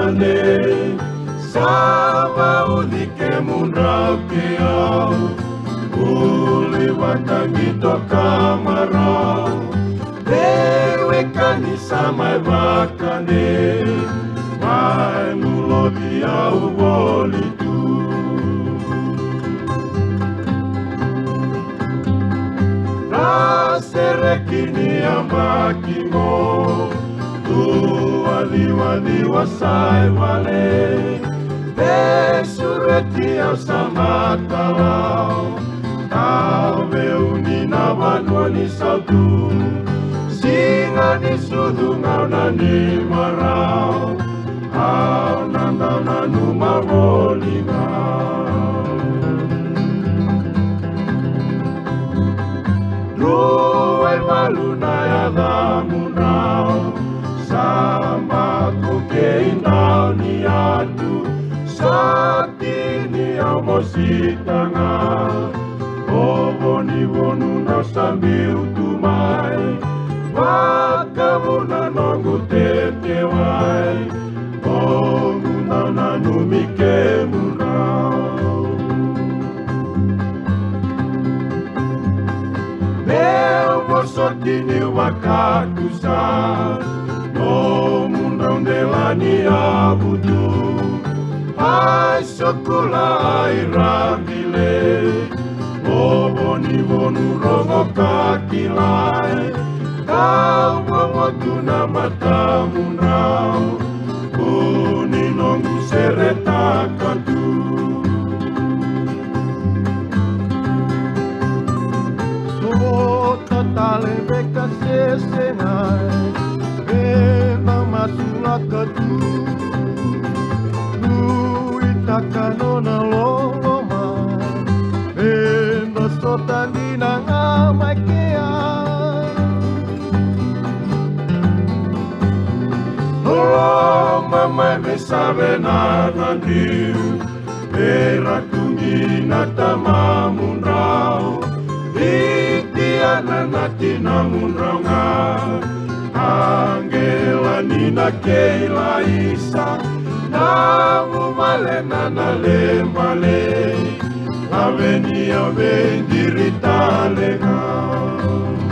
ane Sama ulike mundrau keau Uli watangi toka marau Dewe kani samai wakane Mai mulobi au bolitu Naserekini ambakimo Wali wasai wale Besureti au sama kalau Kau beuni na wanwani sautu Singa ni sudu ngau nani marau Au nandau nanu mawoli ngau Ruai malu na yadamu nau Sama koke inau ni atu Sakti ni au mositanga Bobo ni wonu na sambil tumai Wakabuna nongu tete wai Omuna nanu mike munau Meu bosotini wakakusa Omuna ndelani abudu Ai sokula ai rambile Bobo ni wonu rongo kakilai Kau momotu na matamu nau Kuni nongu sereta katu Sota tale beka sesenai Bema masula katu Lui takanona loloma Benda sota dinanga makea Mama me sabe nada diu Era kumina tamamu rau Itiana natina munraunga Angela nina keila isa Namu malena na lembale Avenia bendirita legal